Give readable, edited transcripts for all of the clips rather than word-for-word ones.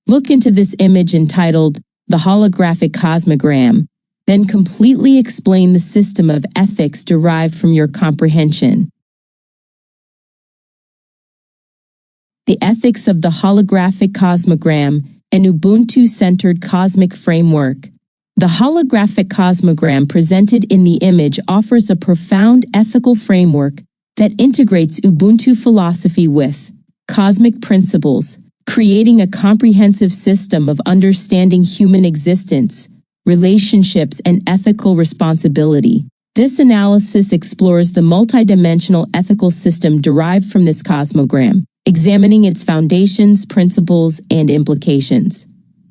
Look into this image entitled The Holographic Cosmogram, then completely explain the system of ethics derived from your comprehension. The ethics of the holographic cosmogram, an Ubuntu-centered cosmic framework. The holographic cosmogram presented in the image offers a profound ethical framework that integrates Ubuntu philosophy with cosmic principles, creating a comprehensive system of understanding human existence, relationships, and ethical responsibility. This analysis explores the multidimensional ethical system derived from this cosmogram, examining its foundations, principles, and implications.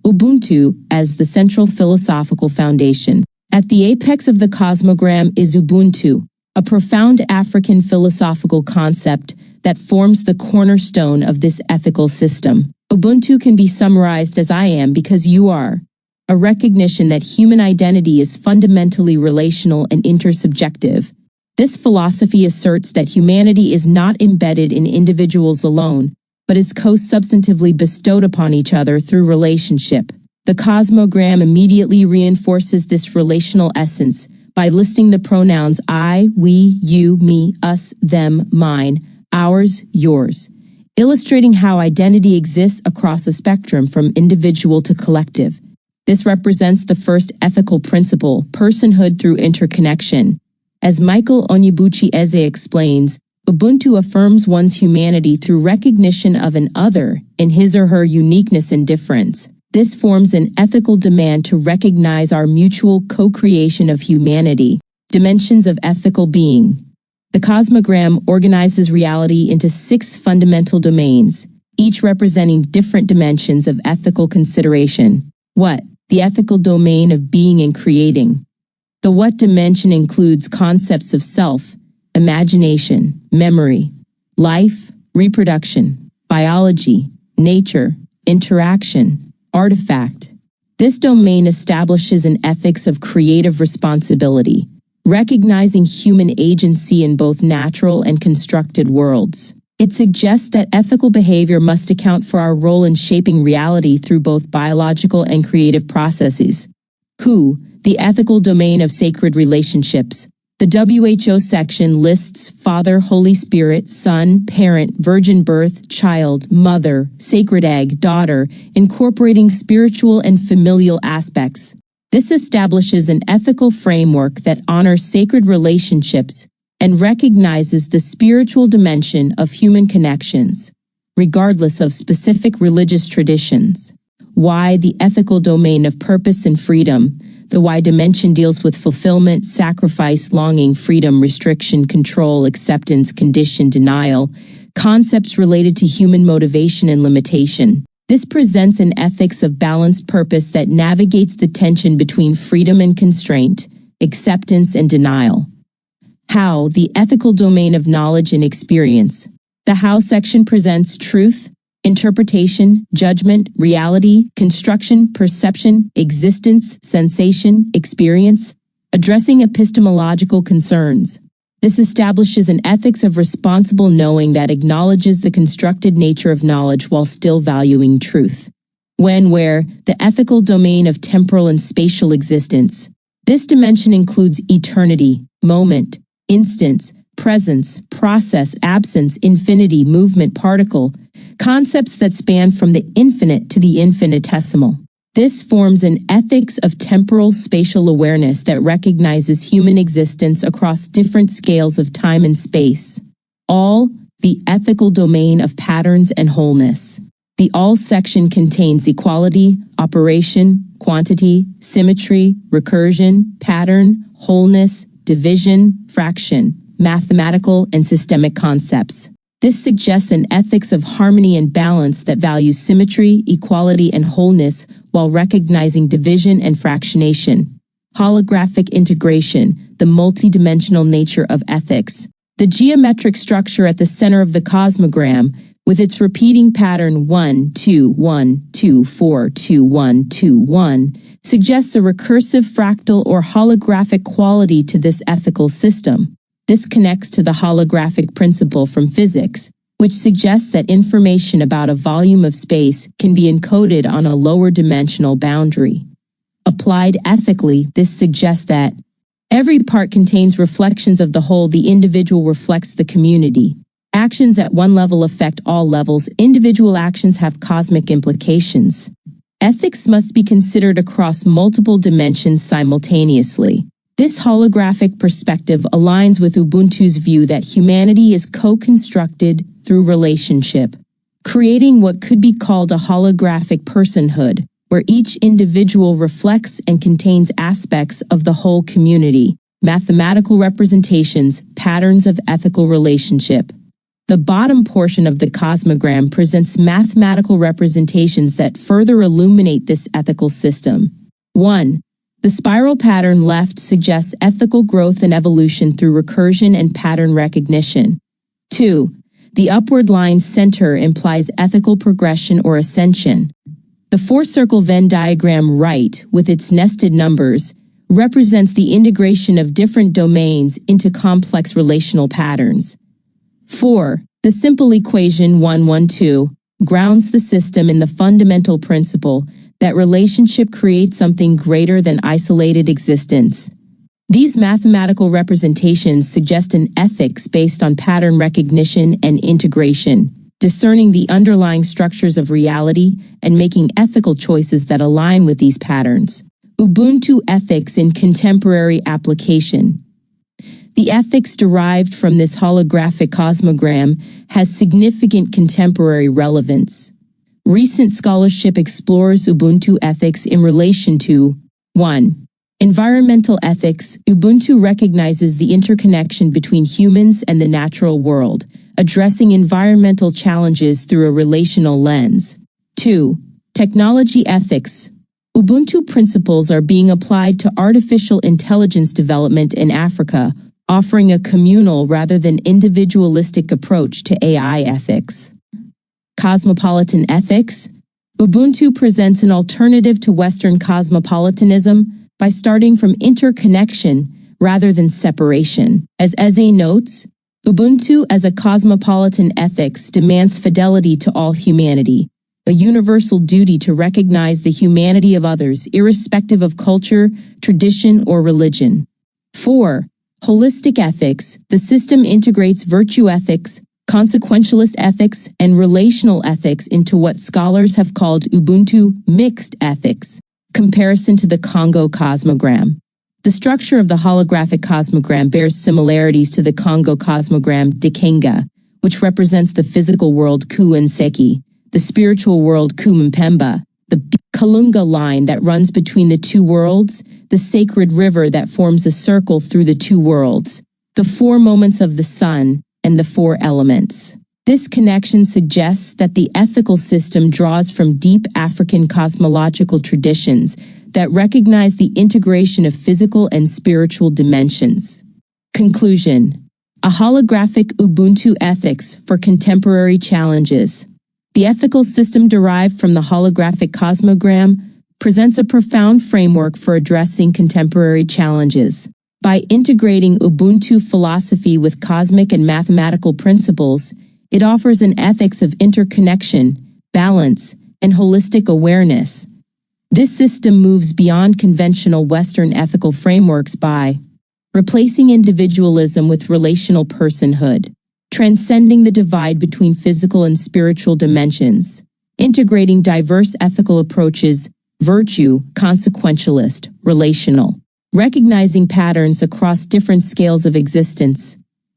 Ubuntu as the central philosophical foundation. At the apex of the cosmogram is Ubuntu, a profound African philosophical concept that forms the cornerstone of this ethical system. Ubuntu can be summarized as I am because you are, a recognition that human identity is fundamentally relational and intersubjective. This philosophy asserts that humanity is not embedded in individuals alone, but is co-substantively bestowed upon each other through relationship. The cosmogram immediately reinforces this relational essence by listing the pronouns I, we, you, me, us, them, mine, ours, yours, illustrating how identity exists across a spectrum from individual to collective. This represents the first ethical principle, personhood through interconnection. As Michael Onyebuchi Eze explains, Ubuntu affirms one's humanity through recognition of an other in his or her uniqueness and difference. This forms an ethical demand to recognize our mutual co-creation of humanity. Dimensions of ethical being. The cosmogram organizes reality into 6 fundamental domains, each representing different dimensions of ethical consideration. What? The ethical domain of being and creating. The what dimension includes concepts of self, imagination, memory, life, reproduction, biology, nature, interaction, artifact. This domain establishes an ethics of creative responsibility, recognizing human agency in both natural and constructed worlds. It suggests that ethical behavior must account for our role in shaping reality through both biological and creative processes. Who? The ethical domain of sacred relationships. The WHO section lists Father, Holy Spirit, Son, Parent, Virgin Birth, Child, Mother, Sacred Egg, Daughter, incorporating spiritual and familial aspects. This establishes an ethical framework that honors sacred relationships and recognizes the spiritual dimension of human connections, regardless of specific religious traditions. Why? The ethical domain of purpose and freedom. The why dimension deals with fulfillment, sacrifice, longing, freedom, restriction, control, acceptance, condition, denial, concepts related to human motivation and limitation. This presents an ethics of balanced purpose that navigates the tension between freedom and constraint, acceptance and denial. How? The ethical domain of knowledge and experience. The how section presents truth, interpretation, judgment, reality, construction, perception, existence, sensation, experience, addressing epistemological concerns. This establishes an ethics of responsible knowing that acknowledges the constructed nature of knowledge while still valuing truth. When, where, the ethical domain of temporal and spatial existence. This dimension includes eternity, moment, instance, presence, process, absence, infinity, movement, particle, concepts that span from the infinite to the infinitesimal. This forms an ethics of temporal spatial awareness that recognizes human existence across different scales of time and space. All, the ethical domain of patterns and wholeness. The all section contains equality, operation, quantity, symmetry, recursion, pattern, wholeness, division, fraction, mathematical and systemic concepts. This suggests an ethics of harmony and balance that values symmetry, equality, and wholeness while recognizing division and fractionation. Holographic integration, the multidimensional nature of ethics. The geometric structure at the center of the cosmogram, with its repeating pattern 1, 2, 1, 2, 4, 2, 1, 2, 1, suggests a recursive fractal or holographic quality to this ethical system. This connects to the holographic principle from physics, which suggests that information about a volume of space can be encoded on a lower dimensional boundary. Applied ethically, this suggests that every part contains reflections of the whole. The individual reflects the community. Actions at one level affect all levels. Individual actions have cosmic implications. Ethics must be considered across multiple dimensions simultaneously. This holographic perspective aligns with Ubuntu's view that humanity is co-constructed through relationship, creating what could be called a holographic personhood, where each individual reflects and contains aspects of the whole community, mathematical representations, patterns of ethical relationship. The bottom portion of the Cosmogram presents mathematical representations that further illuminate this ethical system. 1. The spiral pattern left suggests ethical growth and evolution through recursion and pattern recognition. 2. The upward line center implies ethical progression or ascension. The four-circle Venn diagram right, with its nested numbers, represents the integration of different domains into complex relational patterns. 4. The simple equation 112 grounds the system in the fundamental principle that relationship creates something greater than isolated existence. These mathematical representations suggest an ethics based on pattern recognition and integration, discerning the underlying structures of reality and making ethical choices that align with these patterns. Ubuntu ethics in contemporary application. The ethics derived from this holographic cosmogram has significant contemporary relevance. Recent scholarship explores Ubuntu ethics in relation to 1. Environmental ethics. Ubuntu recognizes the interconnection between humans and the natural world, addressing environmental challenges through a relational lens. 2. Technology ethics. Ubuntu principles are being applied to artificial intelligence development in Africa, offering a communal rather than individualistic approach to AI ethics. Cosmopolitan ethics. Ubuntu presents an alternative to Western cosmopolitanism by starting from interconnection rather than separation. As Eze notes, Ubuntu as a cosmopolitan ethics demands fidelity to all humanity, a universal duty to recognize the humanity of others irrespective of culture, tradition, or religion. 4. Holistic ethics. The system integrates virtue ethics, consequentialist ethics, and relational ethics into what scholars have called Ubuntu mixed ethics. Comparison to the Congo cosmogram. The structure of the holographic cosmogram bears similarities to the Congo cosmogram Dikenga, which represents the physical world Ku and Seki, the spiritual world Ku Mpemba, the Kalunga line that runs between the two worlds, the sacred river that forms a circle through the two worlds, the four moments of the sun, and the four elements. This connection suggests that the ethical system draws from deep African cosmological traditions that recognize the integration of physical and spiritual dimensions. Conclusion: a holographic Ubuntu ethics for contemporary challenges. The ethical system derived from the holographic cosmogram presents a profound framework for addressing contemporary challenges. By integrating Ubuntu philosophy with cosmic and mathematical principles, it offers an ethics of interconnection, balance, and holistic awareness. This system moves beyond conventional Western ethical frameworks by replacing individualism with relational personhood, transcending the divide between physical and spiritual dimensions, integrating diverse ethical approaches, virtue, consequentialist, relational, recognizing patterns across different scales of existence,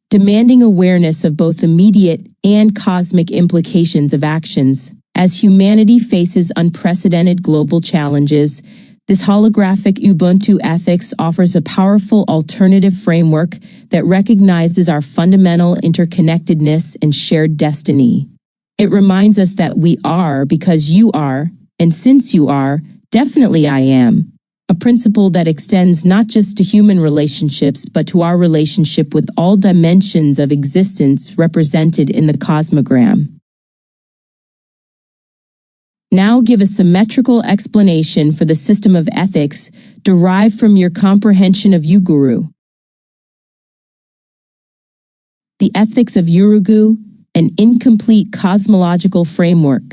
demanding awareness of both immediate and cosmic implications of actions. As humanity faces unprecedented global challenges, this holographic Ubuntu ethics offers a powerful alternative framework that recognizes our fundamental interconnectedness and shared destiny. It reminds us that we are because you are, and since you are, definitely I am. A principle that extends not just to human relationships but to our relationship with all dimensions of existence represented in the cosmogram. Now give a symmetrical explanation for the system of ethics derived from your comprehension of Yuguru. The ethics of Yurugu, an incomplete cosmological framework.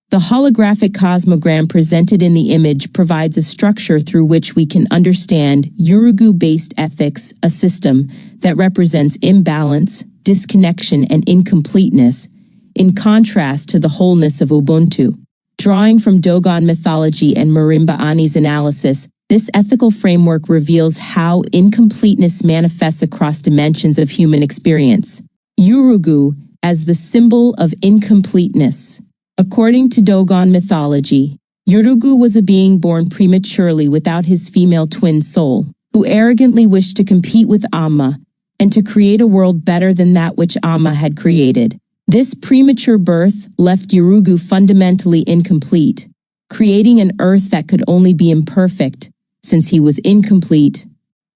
The holographic cosmogram presented in the image provides a structure through which we can understand Yurugu-based ethics, a system that represents imbalance, disconnection, and incompleteness, in contrast to the wholeness of Ubuntu. Drawing from Dogon mythology and Marimba Ani's analysis, this ethical framework reveals how incompleteness manifests across dimensions of human experience. Yurugu as the symbol of incompleteness. According to Dogon mythology, Yurugu was a being born prematurely without his female twin soul, who arrogantly wished to compete with Amma and to create a world better than that which Amma had created. This premature birth left Yurugu fundamentally incomplete, creating an earth that could only be imperfect, since he was incomplete.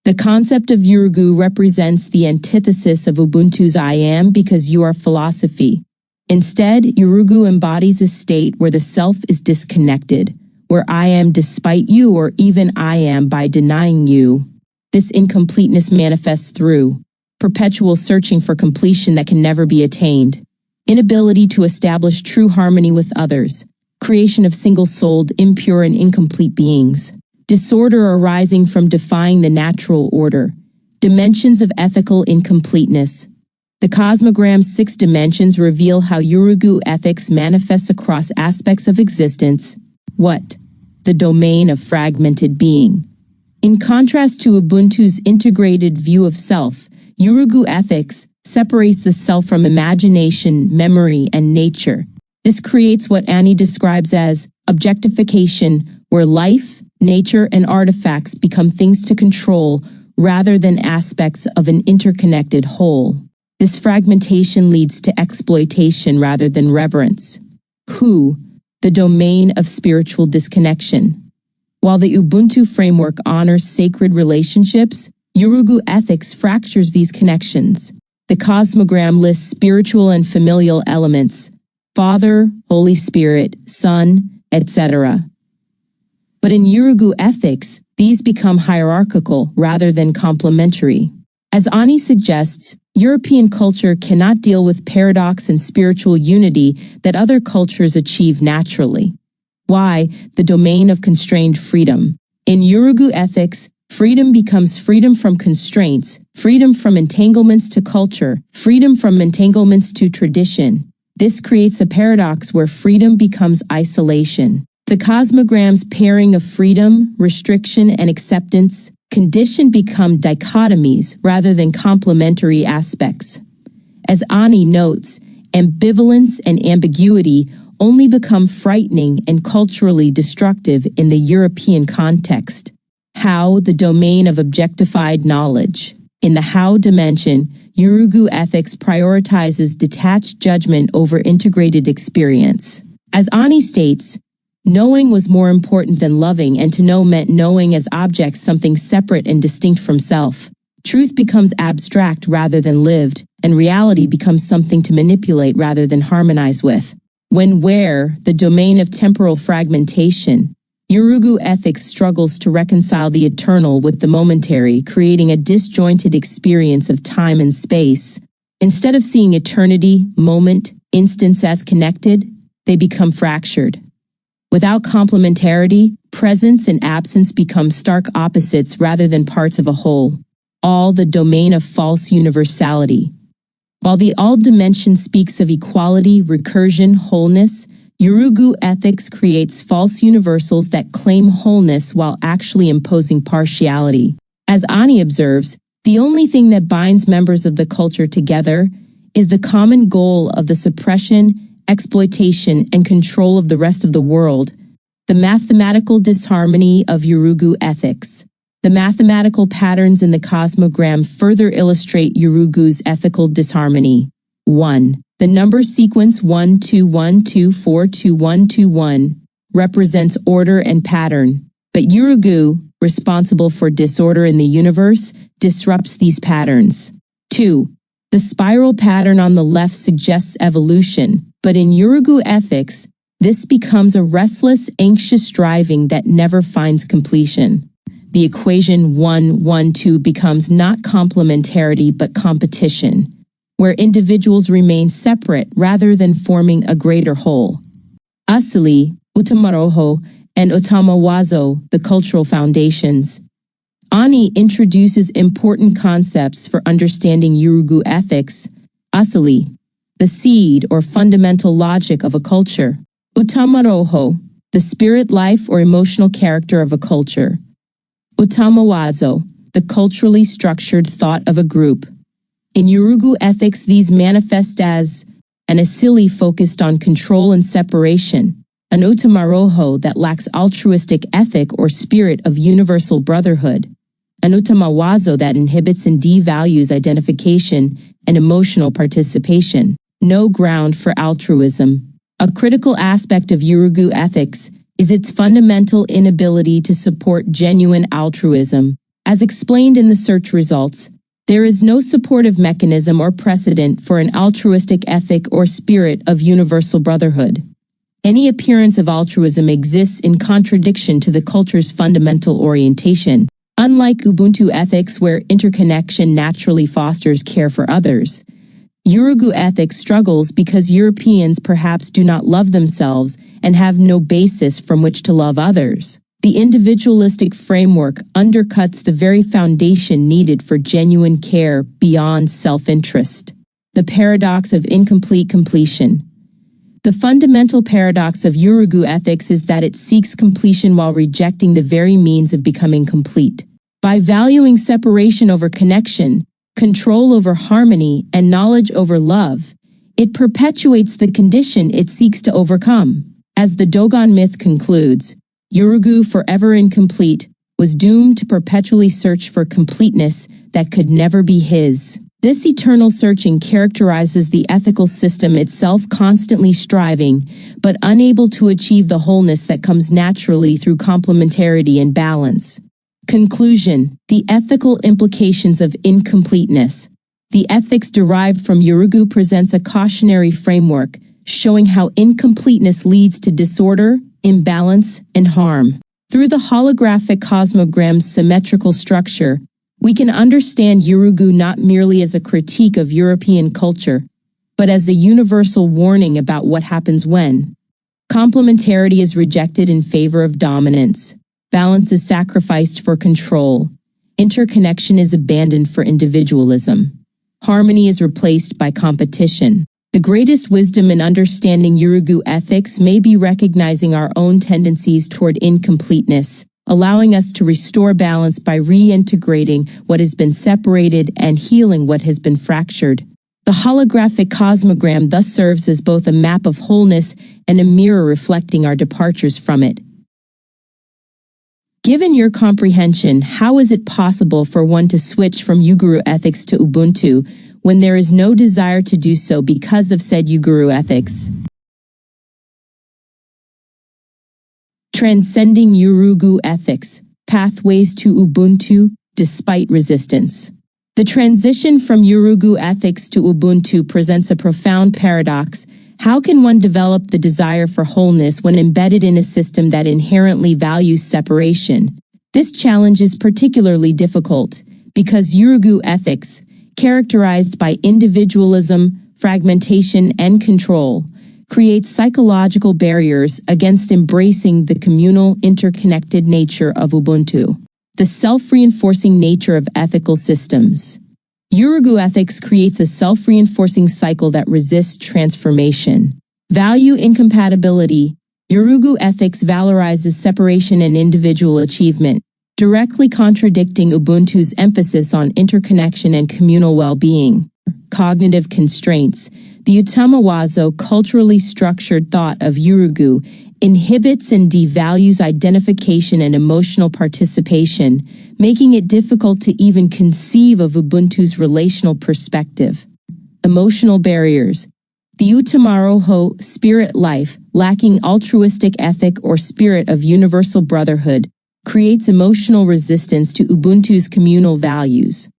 The concept of Yurugu represents the antithesis of Ubuntu's I am because you are philosophy. Instead, Yurugu embodies a state where the self is disconnected, where I am despite you or even I am by denying you. This incompleteness manifests through perpetual searching for completion that can never be attained, inability to establish true harmony with others, creation of single-souled, impure and incomplete beings, disorder arising from defying the natural order, dimensions of ethical incompleteness. The Cosmogram's 6 dimensions reveal how Yurugu ethics manifests across aspects of existence. What? The domain of fragmented being. In contrast to Ubuntu's integrated view of self, Yurugu ethics separates the self from imagination, memory, and nature. This creates what Ani describes as objectification, where life, nature, and artifacts become things to control rather than aspects of an interconnected whole. This fragmentation leads to exploitation rather than reverence. Who? The domain of spiritual disconnection. While the Ubuntu framework honors sacred relationships, Yurugu ethics fractures these connections. The Cosmogram lists spiritual and familial elements, Father, Holy Spirit, Son, etc. But in Yurugu ethics, these become hierarchical rather than complementary. As Ani suggests, European culture cannot deal with paradox and spiritual unity that other cultures achieve naturally. Why? The domain of constrained freedom. In Yurugu ethics, freedom becomes freedom from constraints, freedom from entanglements to culture, freedom from entanglements to tradition. This creates a paradox where freedom becomes isolation. The Cosmogram's pairing of freedom, restriction, and acceptance condition become dichotomies rather than complementary aspects. As Ani notes, ambivalence and ambiguity only become frightening and culturally destructive in the European context. How? The domain of objectified knowledge. In the how dimension, Yurugu ethics prioritizes detached judgment over integrated experience. As Ani states, knowing was more important than loving, and to know meant knowing as objects something separate and distinct from self. Truth becomes abstract rather than lived, and reality becomes something to manipulate rather than harmonize with. Where? The domain of temporal fragmentation. Yurugu ethics struggles to reconcile the eternal with the momentary, creating a disjointed experience of time and space. Instead of seeing eternity, moment, instance as connected, they become fractured. Without complementarity, presence and absence become stark opposites rather than parts of a whole. All the domain of false universality. While the all dimension speaks of equality, recursion, wholeness, Yurugu ethics creates false universals that claim wholeness while actually imposing partiality. As Ani observes, the only thing that binds members of the culture together is the common goal of the suppression, exploitation, and control of the rest of the world, the mathematical disharmony of Yurugu ethics. The mathematical patterns in the Cosmogram further illustrate Yurugu's ethical disharmony. 1. The number sequence 121242121 represents order and pattern, but Yurugu, responsible for disorder in the universe, disrupts these patterns. 2. The spiral pattern on the left suggests evolution, but in Yurugu ethics, this becomes a restless, anxious striving that never finds completion. The equation 1, 1, 2 becomes not complementarity but competition, where individuals remain separate rather than forming a greater whole. Aseli, Utamaroojo, and Utamazo, the cultural foundations. Ani introduces important concepts for understanding Yurugu ethics. Aseli, the seed or fundamental logic of a culture. Utamaroojo, the spirit life or emotional character of a culture. Utamazo, the culturally structured thought of a group. In Yurugu ethics, these manifest as an Aseli focused on control and separation, an Utamaroojo that lacks altruistic ethic or spirit of universal brotherhood, an Utamazo that inhibits and devalues identification and emotional participation. No ground for altruism. A critical aspect of Yurugu ethics is its fundamental inability to support genuine altruism. As explained in the search results, there is no supportive mechanism or precedent for an altruistic ethic or spirit of universal brotherhood. Any appearance of altruism exists in contradiction to the culture's fundamental orientation. Unlike Ubuntu ethics, where interconnection naturally fosters care for others, Yurugu ethics struggles because Europeans perhaps do not love themselves and have no basis from which to love others. The individualistic framework undercuts the very foundation needed for genuine care beyond self-interest. The paradox of incomplete completion. The fundamental paradox of Yurugu ethics is that it seeks completion while rejecting the very means of becoming complete. By valuing separation over connection, control over harmony, and knowledge over love, it perpetuates the condition it seeks to overcome. As the Dogon myth concludes, Yurugu, forever incomplete, was doomed to perpetually search for completeness that could never be his. This eternal searching characterizes the ethical system itself, constantly striving, but unable to achieve the wholeness that comes naturally through complementarity and balance. Conclusion: the ethical implications of incompleteness. The ethics derived from Yurugu presents a cautionary framework, showing how incompleteness leads to disorder, imbalance, and harm. Through the holographic cosmogram's symmetrical structure, we can understand Yurugu not merely as a critique of European culture, but as a universal warning about what happens when complementarity is rejected in favor of dominance, balance is sacrificed for control, interconnection is abandoned for individualism, harmony is replaced by competition. The greatest wisdom in understanding Yurugu ethics may be recognizing our own tendencies toward incompleteness, allowing us to restore balance by reintegrating what has been separated and healing what has been fractured. The holographic cosmogram thus serves as both a map of wholeness and a mirror reflecting our departures from it. Given your comprehension, how is it possible for one to switch from Yuguru ethics to Ubuntu when there is no desire to do so because of said Yuguru ethics? Transcending Yurugu ethics, pathways to Ubuntu despite resistance. The transition from Yurugu ethics to Ubuntu presents a profound paradox. How can one develop the desire for wholeness when embedded in a system that inherently values separation? This challenge is particularly difficult because Yurugu ethics, characterized by individualism, fragmentation, and control, creates psychological barriers against embracing the communal, interconnected nature of Ubuntu. The self-reinforcing nature of ethical systems. Yurugu ethics creates a self-reinforcing cycle that resists transformation. Value incompatibility. Yurugu ethics valorizes separation and individual achievement, directly contradicting Ubuntu's emphasis on interconnection and communal well-being. Cognitive constraints. The Utamazo culturally structured thought of Yurugu inhibits and devalues identification and emotional participation, making it difficult to even conceive of Ubuntu's relational perspective. Emotional barriers. The Utamaroojo spirit life, lacking altruistic ethic or spirit of universal brotherhood, creates emotional resistance to Ubuntu's communal values.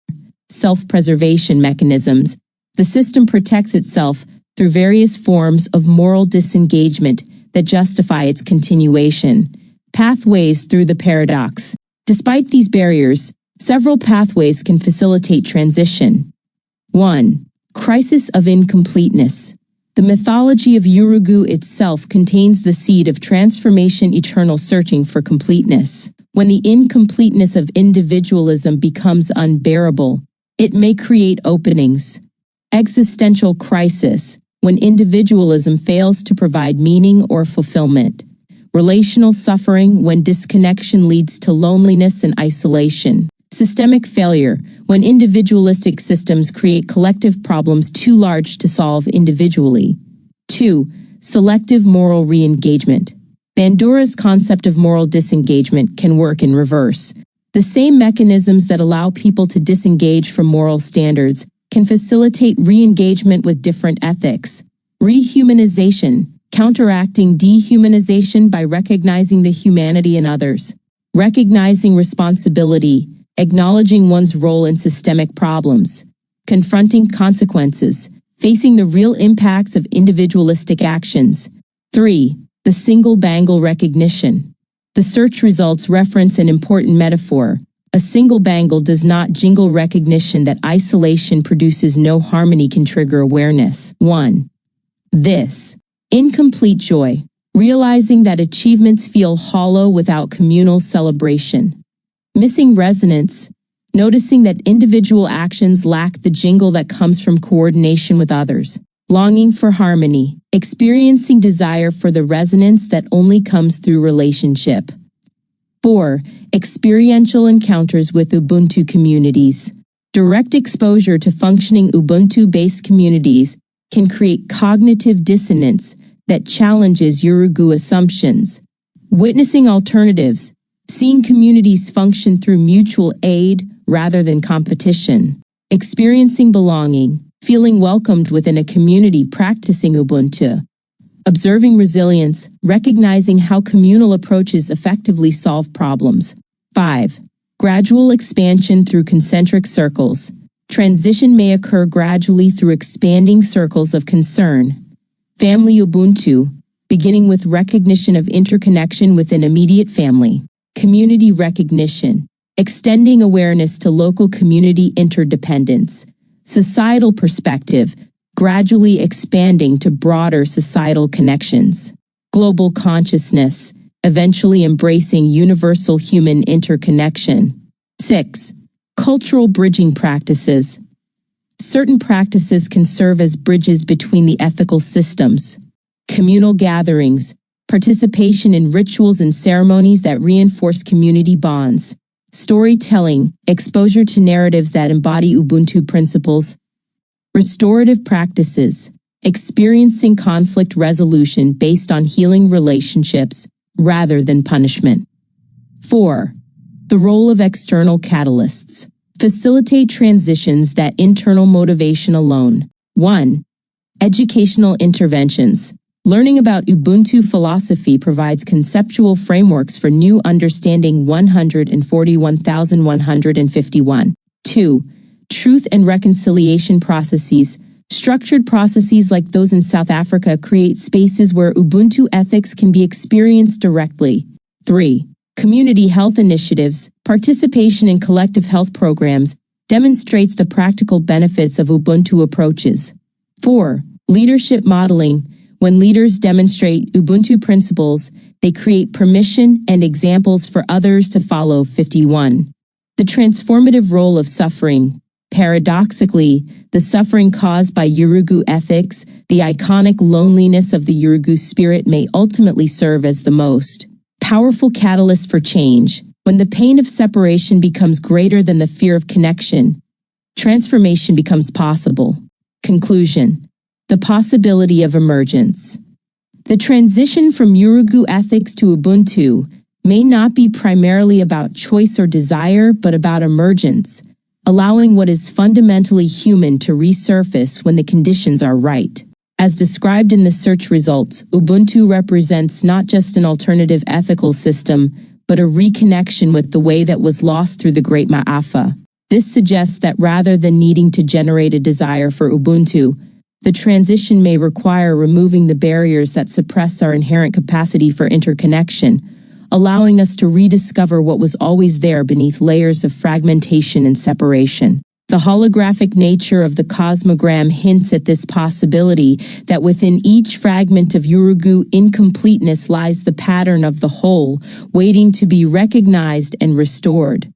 Self-preservation mechanisms. The system protects itself through various forms of moral disengagement that justify its continuation. Pathways through the paradox. Despite these barriers, several pathways can facilitate transition. 1. Crisis of incompleteness. The mythology of Yurugu itself contains the seed of transformation, eternal searching for completeness. When the incompleteness of individualism becomes unbearable, it may create openings. Existential crisis. When individualism fails to provide meaning or fulfillment. Relational suffering. When disconnection leads to loneliness and isolation. Systemic failure. When individualistic systems create collective problems too large to solve individually. 2. Selective moral re-engagement. Bandura's concept of moral disengagement can work in reverse. The same mechanisms that allow people to disengage from moral standards can facilitate re-engagement with different ethics. Rehumanization. Counteracting dehumanization by recognizing the humanity in others. Recognizing responsibility. Acknowledging one's role in systemic problems. Confronting consequences. Facing the real impacts of individualistic actions. 3. The single bangle recognition. The search results reference an important metaphor. A single bangle does not jingle recognition that isolation produces no harmony can trigger awareness. 1. This. Incomplete joy. Realizing that achievements feel hollow without communal celebration. Missing resonance. Noticing that individual actions lack the jingle that comes from coordination with others. Longing for harmony. Experiencing desire for the resonance that only comes through relationship. 4. Experiential encounters with Ubuntu communities. Direct exposure to functioning Ubuntu-based communities can create cognitive dissonance that challenges Yurugu assumptions. Witnessing alternatives. Seeing communities function through mutual aid rather than competition. Experiencing belonging. Feeling welcomed within a community practicing Ubuntu. Observing resilience, recognizing how communal approaches effectively solve problems. 5. Gradual expansion through concentric circles. Transition may occur gradually through expanding circles of concern. Family Ubuntu, beginning with recognition of interconnection within immediate family. Community recognition, extending awareness to local community interdependence. Societal perspective, gradually expanding to broader societal connections. Global consciousness, eventually embracing universal human interconnection. 6. Cultural bridging practices. Certain practices can serve as bridges between the ethical systems. Communal gatherings, participation in rituals and ceremonies that reinforce community bonds. Storytelling, exposure to narratives that embody Ubuntu principles. Restorative practices, experiencing conflict resolution based on healing relationships rather than punishment. 4. The role of external catalysts. Facilitate transitions that internal motivation alone. 1. Educational interventions. Learning about Ubuntu philosophy provides conceptual frameworks for new understanding 141,151. 2. Truth and reconciliation processes. Structured processes like those in South Africa create spaces where Ubuntu ethics can be experienced directly. 3. Community health initiatives. Participation in collective health programs demonstrates the practical benefits of Ubuntu approaches. 4. Leadership modeling. When leaders demonstrate Ubuntu principles, they create permission and examples for others to follow. 51. The transformative role of suffering. Paradoxically, the suffering caused by Yurugu ethics, the iconic loneliness of the Yurugu spirit, may ultimately serve as the most powerful catalyst for change. When the pain of separation becomes greater than the fear of connection, transformation becomes possible. Conclusion. The possibility of emergence. The transition from Yurugu ethics to Ubuntu may not be primarily about choice or desire, but about emergence, allowing what is fundamentally human to resurface when the conditions are right. As described in the search results, Ubuntu represents not just an alternative ethical system, but a reconnection with the way that was lost through the Great Maafa. This suggests that rather than needing to generate a desire for Ubuntu, the transition may require removing the barriers that suppress our inherent capacity for interconnection, allowing us to rediscover what was always there beneath layers of fragmentation and separation. The holographic nature of the cosmogram hints at this possibility that within each fragment of Yurugu incompleteness lies the pattern of the whole, waiting to be recognized and restored.